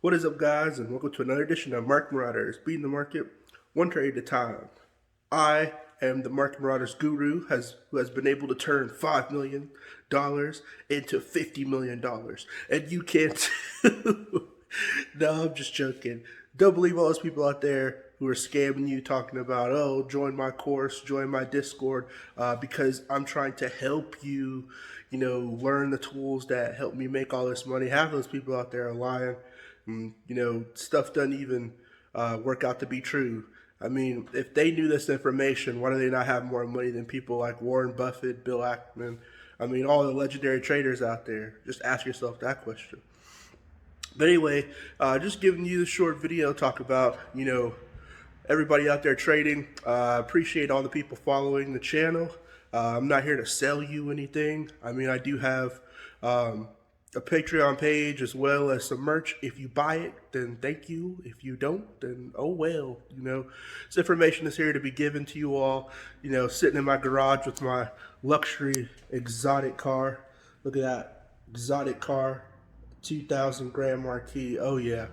What is up, guys, and welcome to another edition of Market Marauders, beating the market one trade at a time. I am the Market Marauders guru who has been able to turn $5 million into $50 million, and you can too. No, I'm just joking. Don't believe all those people out there who are scamming you, talking about, oh, join my course, join my Discord, because I'm trying to help you, learn the tools that help me make all this money. Half of those people out there are lying. Stuff doesn't even work out to be true. I mean, if they knew this information, why do they not have more money than people like Warren Buffett, Bill Ackman? I mean, all the legendary traders out there. Just ask yourself that question. But anyway, just giving you the short video, talk about, everybody out there trading. Appreciate all the people following the channel. I'm not here to sell you anything. I mean, I do have a Patreon page as well as some merch. If you buy it, then thank you. If you don't, then oh well. This information is here to be given to you all. Sitting in my garage with my luxury exotic car. Look at that exotic car, 2,000 Grand Marquis. Oh yeah,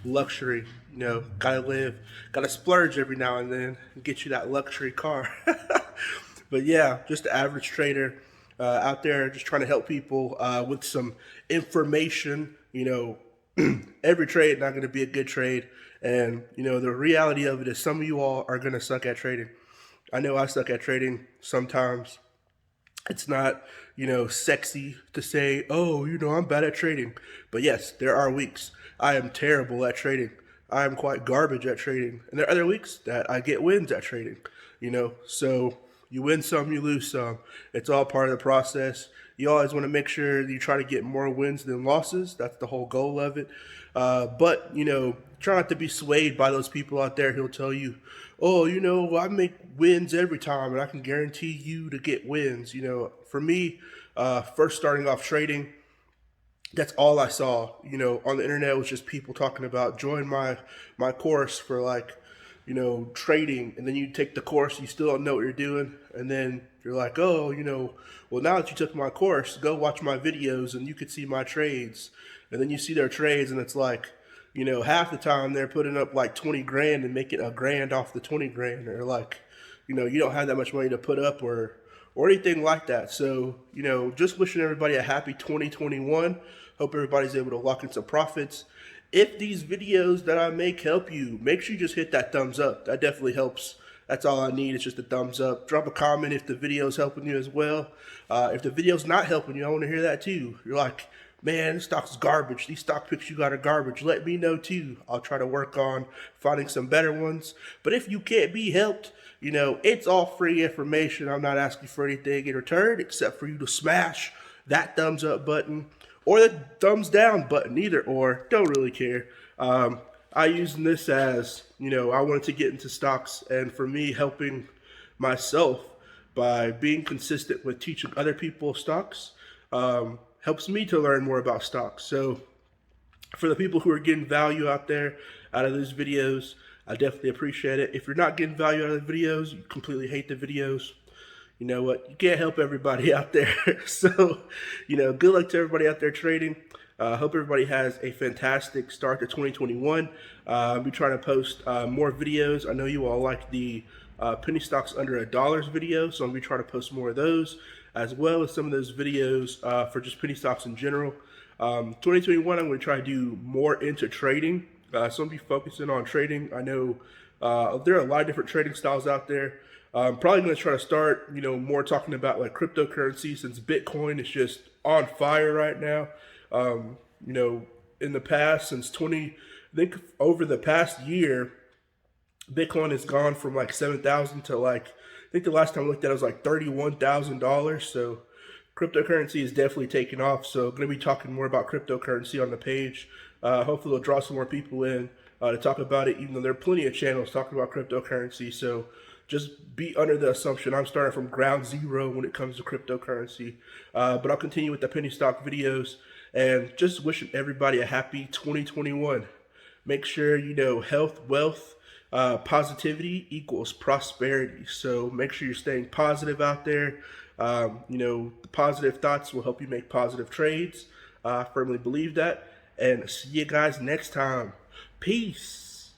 luxury. Gotta splurge every now and then and get you that luxury car. But yeah, just the average trader out there, just trying to help people with some information. Every trade not going to be a good trade, and the reality of it is some of you all are going to suck at trading. I know I suck at trading sometimes. It's not sexy to say, oh, I'm bad at trading, but yes, there are weeks I am terrible at trading. I am quite garbage at trading, and there are other weeks that I get wins at trading. So you win some, you lose some. It's all part of the process. You always want to make sure you try to get more wins than losses. That's the whole goal of it. But try not to be swayed by those people out there who'll tell you, oh, I make wins every time and I can guarantee you to get wins. For me, first starting off trading, that's all I saw. On the internet was just people talking about join my course for trading, and then you take the course, you still don't know what you're doing, and then you're like, oh, well, now that you took my course, go watch my videos and you could see my trades. And then you see their trades and it's like, half the time they're putting up like 20 grand and making a grand off the 20 grand, or like, you don't have that much money to put up or anything like that. So, just wishing everybody a happy 2021. Hope everybody's able to lock in some profits. If these videos that I make help you, make sure you just hit that thumbs up. That definitely helps. That's all I need is just a thumbs up. Drop a comment if the video is helping you as well. If the video's not helping you, I want to hear that too. You're like, man, this stock's garbage. These stock picks you got are garbage. Let me know too. I'll try to work on finding some better ones. But if you can't be helped, it's all free information. I'm not asking for anything in return except for you to smash that thumbs up button or the thumbs down button, either or. Don't really care. I use this as, I wanted to get into stocks, and for me, helping myself by being consistent with teaching other people stocks helps me to learn more about stocks. So for the people who are getting value out there out of these videos, I definitely appreciate it. If you're not getting value out of the videos, you completely hate the videos, you know what? You can't help everybody out there. So, good luck to everybody out there trading. Hope everybody has a fantastic start to 2021. I'll be trying to post more videos. I know you all like the penny stocks under $1 video, so I'm going to be trying to post more of those, as well as some of those videos for just penny stocks in general. 2021, I'm going to try to do more into trading. So I'm going to be focusing on trading. I know there are a lot of different trading styles out there. I'm probably going to try to start, more talking about like cryptocurrency, since Bitcoin is just on fire right now. In the past, I think over the past year, Bitcoin has gone from like 7,000 to I think the last time I looked at it was like $31,000. So cryptocurrency is definitely taking off. So I'm going to be talking more about cryptocurrency on the page. Hopefully it'll draw some more people in to talk about it, even though there are plenty of channels talking about cryptocurrency. So just be under the assumption I'm starting from ground zero when it comes to cryptocurrency. But I'll continue with the penny stock videos, and just wishing everybody a happy 2021. Make sure health, wealth, positivity equals prosperity. So make sure you're staying positive out there. The positive thoughts will help you make positive trades. I firmly believe that. and see you guys next time. Peace.